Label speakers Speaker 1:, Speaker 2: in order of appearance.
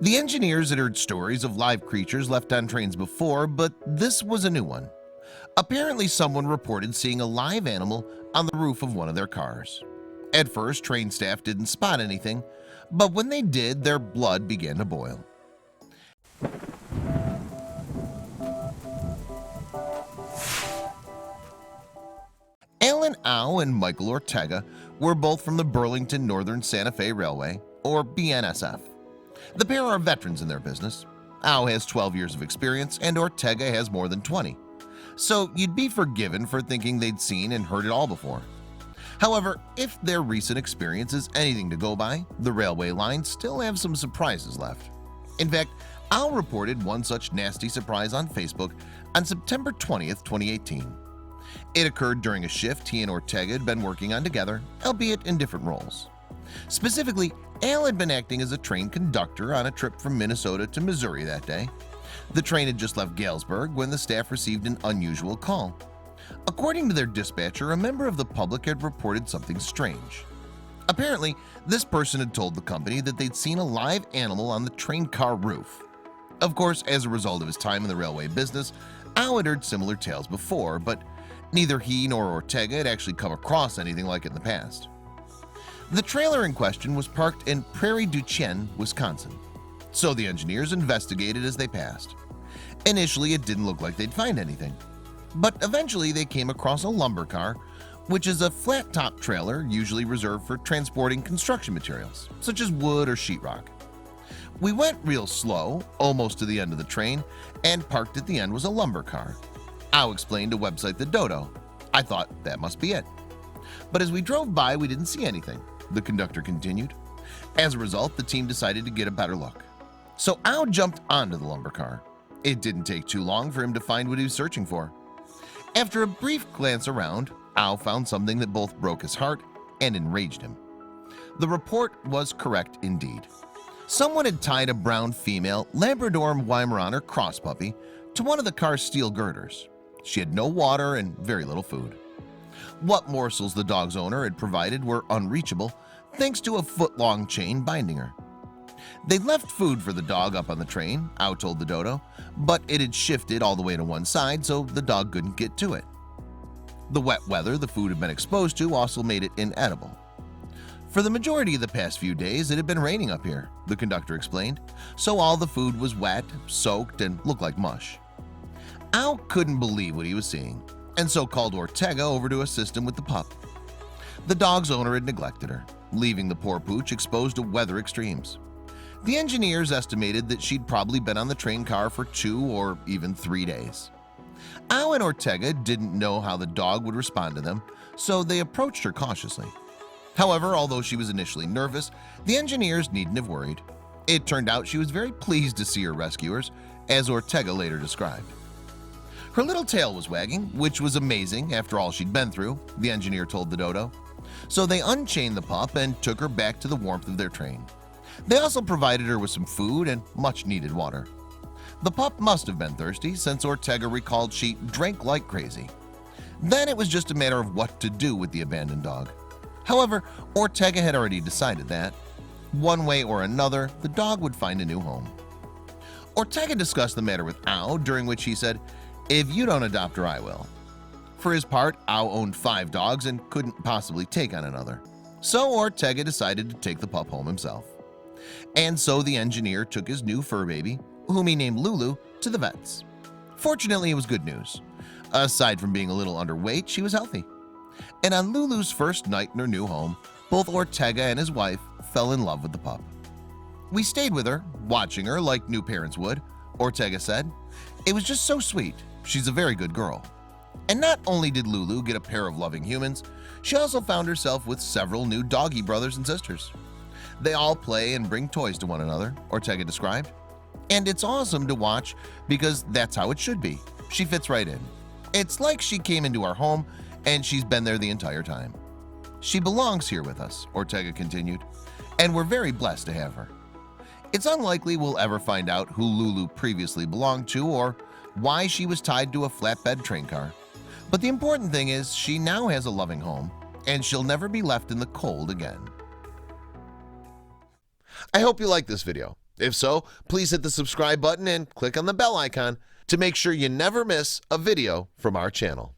Speaker 1: The engineers had heard stories of live creatures left on trains before, but this was a new one. Apparently, someone reported seeing a live animal on the roof of one of their cars. At first, train staff didn't spot anything, but when they did, their blood began to boil. Alan Au and Michael Ortega were both from the Burlington Northern Santa Fe Railway, or BNSF. The pair are veterans in their business. Au has 12 years of experience and Ortega has more than 20. So you'd be forgiven for thinking they'd seen and heard it all before. However, if their recent experience is anything to go by, the railway lines still have some surprises left. In fact, Au reported one such nasty surprise on Facebook on September 20th, 2018. It occurred during a shift he and Ortega had been working on together, albeit in different roles. Specifically, Al had been acting as a train conductor on a trip from Minnesota to Missouri that day. The train had just left Galesburg when the staff received an unusual call. According to their dispatcher, a member of the public had reported something strange. Apparently, this person had told the company that they'd seen a live animal on the train car roof. Of course, as a result of his time in the railway business, Al had heard similar tales before, but neither he nor Ortega had actually come across anything like it in the past. The trailer in question was parked in Prairie du Chien, Wisconsin, so the engineers investigated as they passed. Initially, it didn't look like they'd find anything, but eventually they came across a lumber car, which is a flat-top trailer usually reserved for transporting construction materials, such as wood or sheetrock. We went real slow, almost to the end of the train, and parked at the end was a lumber car. Au explained to website The Dodo. I thought that must be it. But as we drove by, we didn't see anything, the conductor continued. As a result, the team decided to get a better look. So Au jumped onto the lumber car. It didn't take too long for him to find what he was searching for. After a brief glance around, Au found something that both broke his heart and enraged him. The report was correct indeed. Someone had tied a brown female Labrador Weimaraner cross puppy to one of the car's steel girders. She had no water and very little food. What morsels the dog's owner had provided were unreachable thanks to a foot-long chain binding her. They'd left food for the dog up on the train, Au told the Dodo, but it had shifted all the way to one side so the dog couldn't get to it. The wet weather the food had been exposed to also made it inedible. For the majority of the past few days, it had been raining up here, the conductor explained, so all the food was wet, soaked, and looked like mush. Au couldn't believe what he was seeing, and so called Ortega over to assist him with the pup. The dog's owner had neglected her, leaving the poor pooch exposed to weather extremes. The engineers estimated that she'd probably been on the train car for 2 or even 3 days. Au and Ortega didn't know how the dog would respond to them, so they approached her cautiously. However, although she was initially nervous, the engineers needn't have worried. It turned out she was very pleased to see her rescuers, as Ortega later described. Her little tail was wagging, which was amazing after all she'd been through, the engineer told the Dodo. So they unchained the pup and took her back to the warmth of their train. They also provided her with some food and much needed water. The pup must have been thirsty since Ortega recalled she drank like crazy. Then it was just a matter of what to do with the abandoned dog. However, Ortega had already decided that, one way or another, the dog would find a new home. Ortega discussed the matter with Au, during which he said, "If you don't adopt her, I will." For his part, Au owned 5 dogs and couldn't possibly take on another. So Ortega decided to take the pup home himself. And so the engineer took his new fur baby, whom he named Lulu, to the vets. Fortunately, it was good news. Aside from being a little underweight, she was healthy. And on Lulu's first night in her new home, both Ortega and his wife fell in love with the pup. "We stayed with her, watching her like new parents would," Ortega said. "It was just so sweet. She's a very good girl." And not only did Lulu get a pair of loving humans, she also found herself with several new doggy brothers and sisters. They all play and bring toys to one another, Ortega described. And it's awesome to watch because that's how it should be. She fits right in. It's like she came into our home and she's been there the entire time. She belongs here with us, Ortega continued, and we're very blessed to have her. It's unlikely we'll ever find out who Lulu previously belonged to or why she was tied to a flatbed train car. But the important thing is she now has a loving home and she'll never be left in the cold again. I hope you liked this video. If so, please hit the subscribe button and click on the bell icon to make sure you never miss a video from our channel.